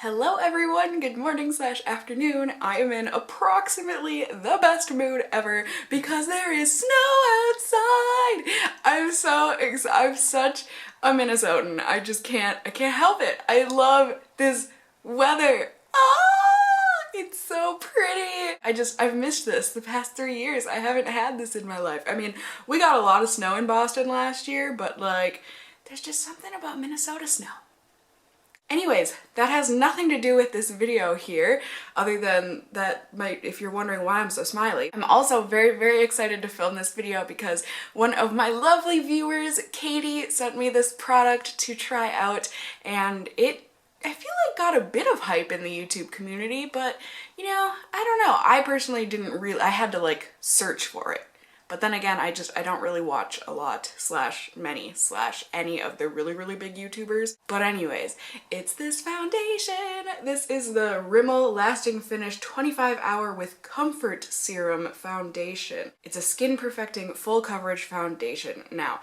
Hello everyone, good morning slash afternoon. I am in approximately the best mood ever because there is snow outside. I'm such a Minnesotan. I can't help it. I love this weather. It's so pretty. I've missed this the past 3 years. I haven't had this in my life. I mean, we got a lot of snow in Boston last year, but like, there's just something about Minnesota snow. Anyways, that has nothing to do with this video here, other than if you're wondering why I'm so smiley. I'm also very, very excited to film this video because one of my lovely viewers, Katie, sent me this product to try out, and I feel like got a bit of hype in the YouTube community, but you know, I don't know. I personally I had to like search for it. But then again, I don't really watch a lot any of the really, really big YouTubers. But anyways, it's this foundation. This is the Rimmel Lasting Finish 25 Hour with Comfort Serum Foundation. It's a skin perfecting full coverage foundation. Now,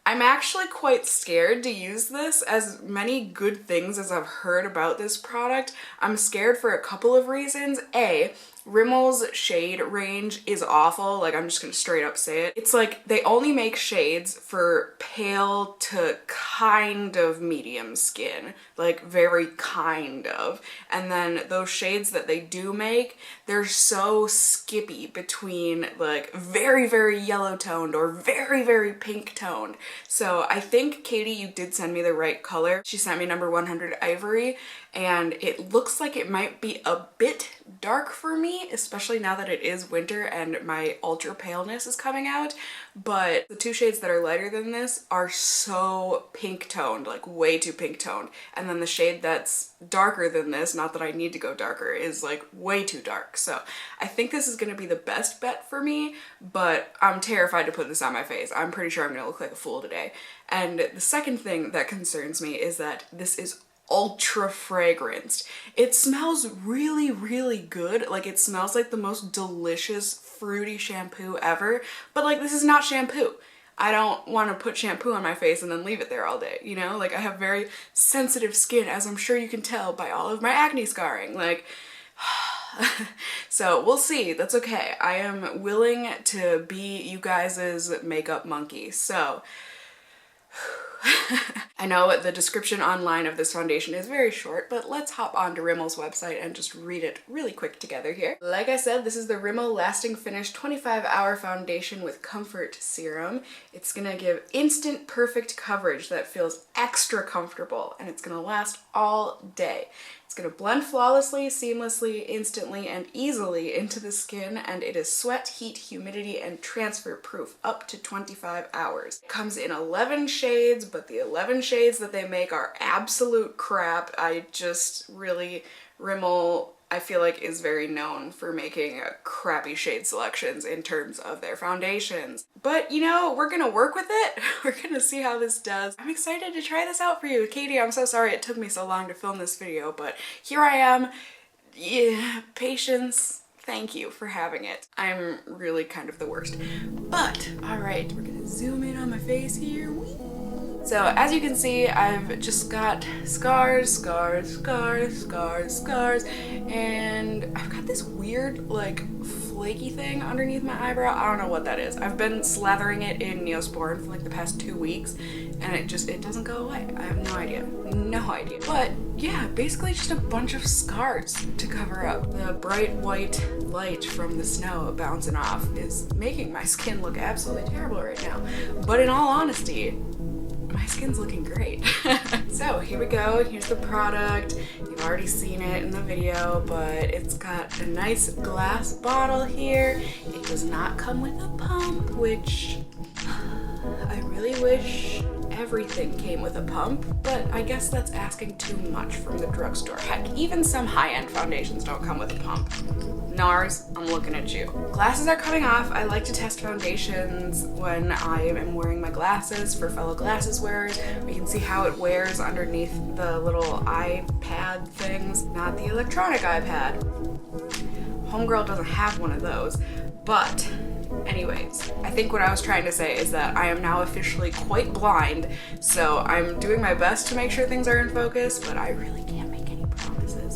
I'm actually quite scared to use this. As many good things as I've heard about this product, I'm scared for a couple of reasons. A, Rimmel's shade range is awful. Like, I'm just gonna straight up say it. It's like they only make shades for pale to kind of medium skin, like very kind of. And then those shades that they do make, they're so skippy between like very, very yellow toned or very, very pink toned. So I think, Katie, you did send me the right color. She sent me number 100 Ivory, and it looks like it might be a bit dark for me, especially now that it is winter and my ultra paleness is coming out. But the two shades that are lighter than this are so pink toned, like way too pink toned. And then the shade that's darker than this, not that I need to go darker, is like way too dark. So I think this is gonna be the best bet for me, but I'm terrified to put this on my face. I'm pretty sure I'm gonna look like a fool today. And the second thing that concerns me is that this is ultra fragranced. It smells really, really good. Like, it smells like the most delicious fruity shampoo ever, but like, this is not shampoo. I don't want to put shampoo on my face and then leave it there all day, you know? Like, I have very sensitive skin, as I'm sure you can tell by all of my acne scarring. Like, so we'll see. That's okay. I am willing to be you guys' makeup monkey. So I know the description online of this foundation is very short, but let's hop onto Rimmel's website and just read it really quick together here. Like I said, this is the Rimmel Lasting Finish 25 Hour Foundation with Comfort Serum. It's gonna give instant perfect coverage that feels extra comfortable, and it's gonna last all day. It's gonna blend flawlessly, seamlessly, instantly, and easily into the skin, and it is sweat, heat, humidity, and transfer proof up to 25 hours. It comes in 11 shades, but the 11 shades that they make are absolute crap. Rimmel, I feel like, is very known for making crappy shade selections in terms of their foundations. But, you know, we're gonna work with it. We're gonna see how this does. I'm excited to try this out for you. Katie, I'm so sorry it took me so long to film this video, but here I am. Yeah, patience. Thank you for having it. I'm really kind of the worst. But, alright, we're gonna zoom in on my face here. Whee! So as you can see, I've just got scars, and I've got this weird, like, flaky thing underneath my eyebrow. I don't know what that is. I've been slathering it in Neosporin for like the past 2 weeks, and it doesn't go away. I have no idea. No idea. But yeah, basically just a bunch of scars to cover up. The bright white light from the snow bouncing off is making my skin look absolutely terrible right now. But in all honesty, my skin's looking great. So here we go. Here's the product. You've already seen it in the video, but it's got a nice glass bottle here. It does not come with a pump, which I really wish everything came with a pump, but I guess that's asking too much from the drugstore. Heck, even some high-end foundations don't come with a pump. NARS, I'm looking at you. Glasses are coming off. I like to test foundations when I am wearing my glasses for fellow glasses wearers. We can see how it wears underneath the little iPad things, not the electronic iPad. Homegirl doesn't have one of those, but anyways, I think what I was trying to say is that I am now officially quite blind, so I'm doing my best to make sure things are in focus, but I really can't make any promises.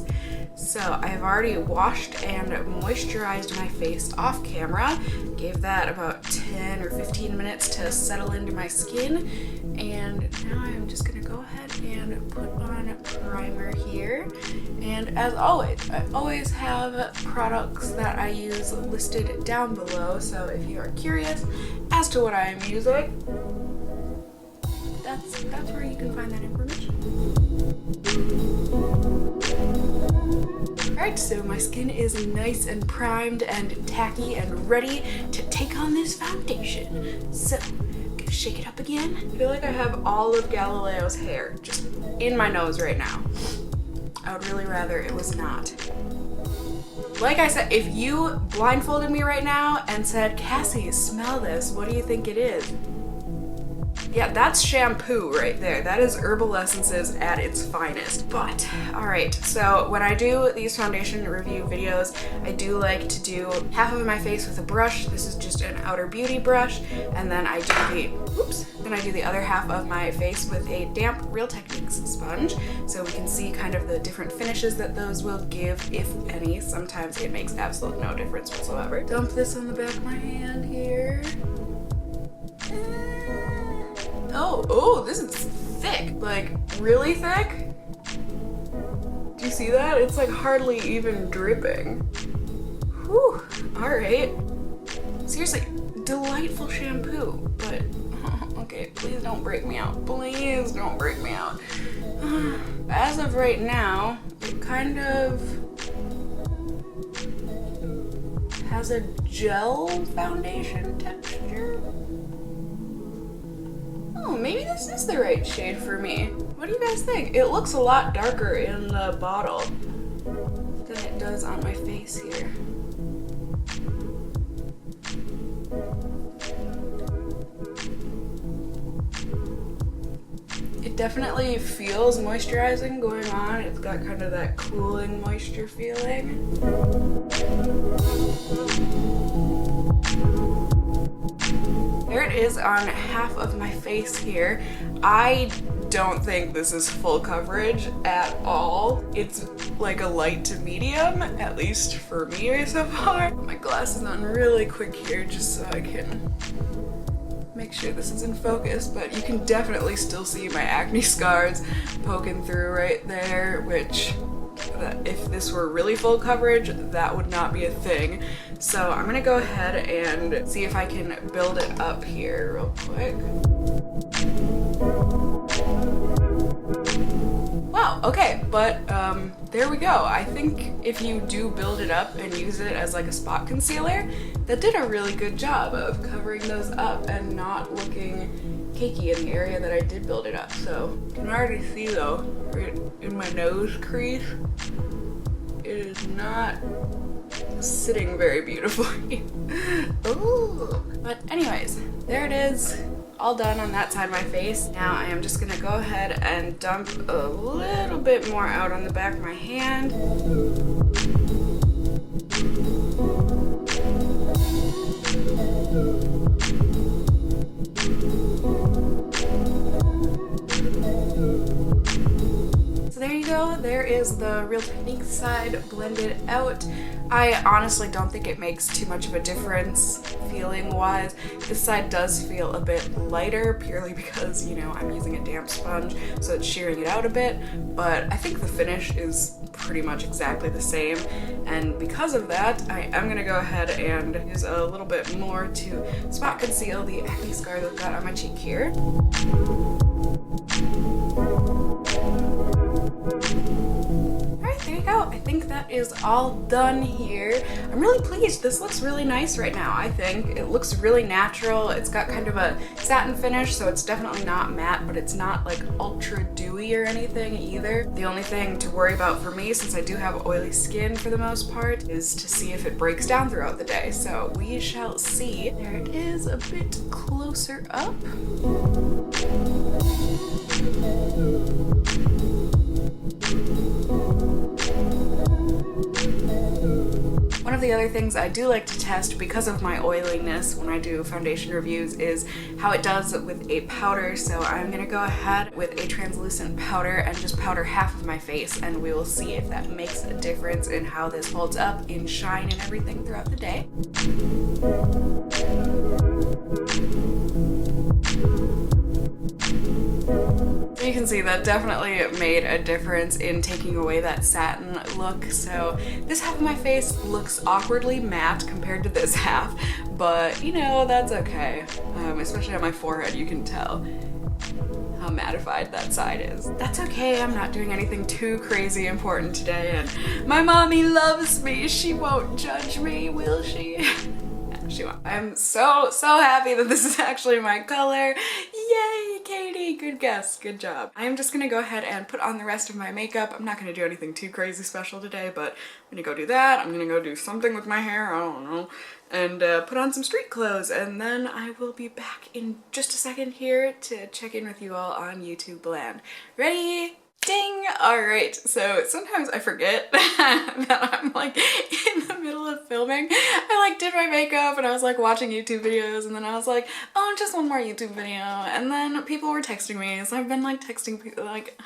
So I have already washed and moisturized my face off camera. Gave that about 10 or 15 minutes to settle into my skin. And now I'm just gonna go ahead and put on primer here. And as always, I always have products that I use listed down below. So if you are curious as to what I am using, that's where you can find that information. Alright, so my skin is nice and primed and tacky and ready to take on this foundation. So, gonna shake it up again. I feel like I have all of Galileo's hair just in my nose right now. I would really rather it was not. Like I said, if you blindfolded me right now and said, Cassie, smell this, what do you think it is? Yeah, that's shampoo right there. That is herbal essences at its finest. But, alright, so when I do these foundation review videos, I do like to do half of my face with a brush. This is just an Outer Beauty brush. And then I do the other half of my face with a damp Real Techniques sponge. So we can see kind of the different finishes that those will give, if any. Sometimes it makes absolutely no difference whatsoever. Dump this on the back of my hand here. Oh, this is thick, like really thick. Do you see that? It's like hardly even dripping. Whew, all right. Seriously, delightful shampoo, but okay, please don't break me out. Please don't break me out. As of right now, it kind of has a gel foundation texture. Oh, maybe this is the right shade for me. What do you guys think? It looks a lot darker in the bottle than it does on my face here. It definitely feels moisturizing going on. It's got kind of that cooling moisture feeling. There it is on half of my face here. I don't think this is full coverage at all. It's like a light to medium, at least for me so far. Put my glasses on really quick here just so I can make sure this is in focus, but you can definitely still see my acne scars poking through right there, which if this were really full coverage, that would not be a thing. So I'm gonna go ahead and see if I can build it up here real quick. Wow, okay, but there we go. I think if you do build it up and use it as like a spot concealer, that did a really good job of covering those up and not looking cakey in the area that I did build it up. So you can already see though, right in my nose crease, it is not sitting very beautifully. Ooh. But anyways, there it is. All done on that side of my face. Now I am just gonna go ahead and dump a little bit more out on the back of my hand. So there you go. There is the Real Techniques side blended out. I honestly don't think it makes too much of a difference feeling wise. This side does feel a bit lighter purely because, you know, I'm using a damp sponge, so it's shearing it out a bit, but I think the finish is pretty much exactly the same. And because of that, I am gonna go ahead and use a little bit more to spot conceal the acne scar that I've got on my cheek here. There you go. I think that is all done here. I'm really pleased. This looks really nice right now, I think. It looks really natural. It's got kind of a satin finish, so it's definitely not matte, but it's not like ultra dewy or anything either. The only thing to worry about for me, since I do have oily skin for the most part, is to see if it breaks down throughout the day. So we shall see. There it is a bit closer up. One of the other things I do like to test because of my oiliness when I do foundation reviews is how it does with a powder. So I'm gonna go ahead with a translucent powder and just powder half of my face, and we will see if that makes a difference in how this holds up in shine and everything throughout the day. You can see that definitely made a difference in taking away that satin look. So this half of my face looks awkwardly matte compared to this half, but you know, that's okay. Especially on my forehead, you can tell how mattified that side is. That's okay, I'm not doing anything too crazy important today, and my mommy loves me. She won't judge me, will she? She won't. I'm so happy that this is actually my color. Yay, Katie, good guess, good job. I'm just gonna go ahead and put on the rest of my makeup. I'm not gonna do anything too crazy special today, but I'm gonna go do that. I'm gonna go do something with my hair, I don't know, and put on some street clothes, and then I will be back in just a second here to check in with you all on YouTube land. Ready? Ding! Alright, so sometimes I forget that I'm like in the middle of filming. I like did my makeup and I was like watching YouTube videos, and then I was like, oh, just one more YouTube video, and then people were texting me, so I've been like texting people like,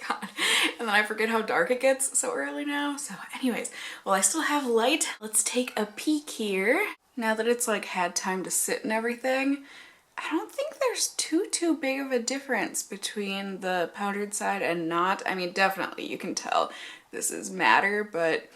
God. And then I forget how dark it gets so early now. So anyways, well, I still have light. Let's take a peek here. Now that it's like had time to sit and everything, I don't think there's too big of a difference between the powdered side and not. I mean, definitely you can tell this is matter, but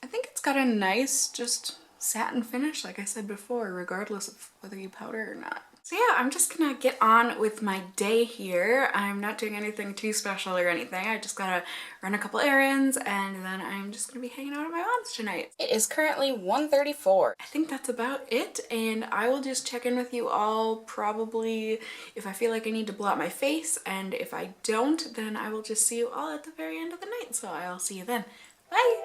I think it's got a nice just satin finish, like I said before, regardless of whether you powder or not. So yeah, I'm just gonna get on with my day here. I'm not doing anything too special or anything. I just gotta run a couple errands, and then I'm just gonna be hanging out at my mom's tonight. It is currently 1:34. I think that's about it, and I will just check in with you all probably if I feel like I need to blot my face, and if I don't, then I will just see you all at the very end of the night. So I'll see you then. Bye!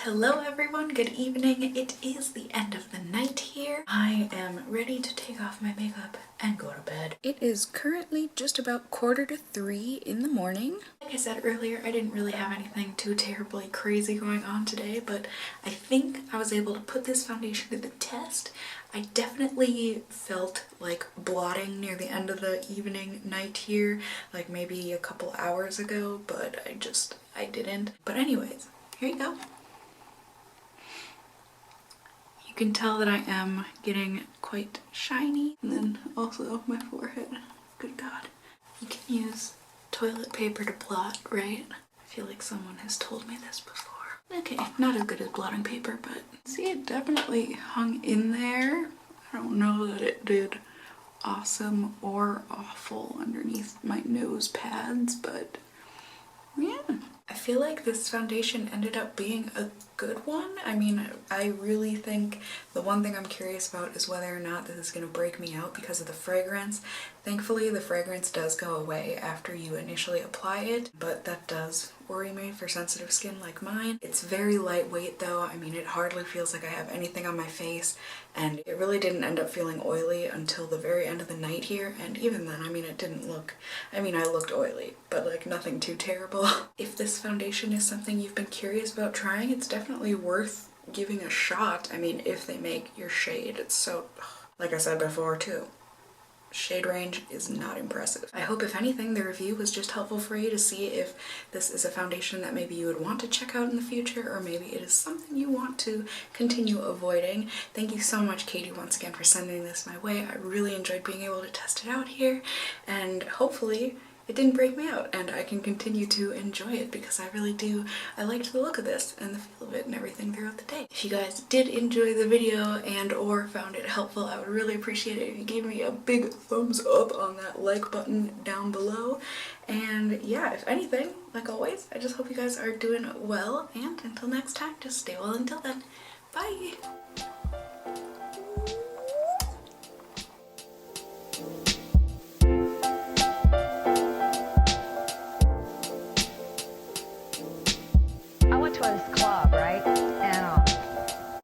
Hello everyone, good evening. It is the end of the night here. I am ready to take off my makeup and go to bed. It is currently just about 2:45 in the morning. Like I said earlier, I didn't really have anything too terribly crazy going on today, but I think I was able to put this foundation to the test. I definitely felt like blotting near the end of the evening night here, like maybe a couple hours ago, but I didn't. But anyways, here you go. You can tell that I am getting quite shiny, and then also my forehead. Good God. You can use toilet paper to blot, right? I feel like someone has told me this before. Okay, not as good as blotting paper, but see, it definitely hung in there. I don't know that it did awesome or awful underneath my nose pads, but yeah. I feel like this foundation ended up being a good one. I mean, I really think the one thing I'm curious about is whether or not this is going to break me out because of the fragrance. Thankfully, the fragrance does go away after you initially apply it, but that does worry me for sensitive skin like mine. It's very lightweight though. I mean, it hardly feels like I have anything on my face, and it really didn't end up feeling oily until the very end of the night here, and even then, I mean, it didn't look, I mean, I looked oily, but like nothing too terrible. If this foundation is something you've been curious about trying, it's definitely worth giving a shot. I mean, if they make your shade, it's so, like I said before too, shade range is not impressive. I hope if anything the review was just helpful for you to see if this is a foundation that maybe you would want to check out in the future, or maybe it is something you want to continue avoiding. Thank you so much, Katie, once again for sending this my way. I really enjoyed being able to test it out here, and hopefully it didn't break me out and I can continue to enjoy it, because I really do. I liked the look of this and the feel of it and everything throughout the day. If you guys did enjoy the video and or found it helpful, I would really appreciate it if you gave me a big thumbs up on that like button down below. And yeah, if anything, like always, I just hope you guys are doing well, and until next time, just stay well until then. Bye!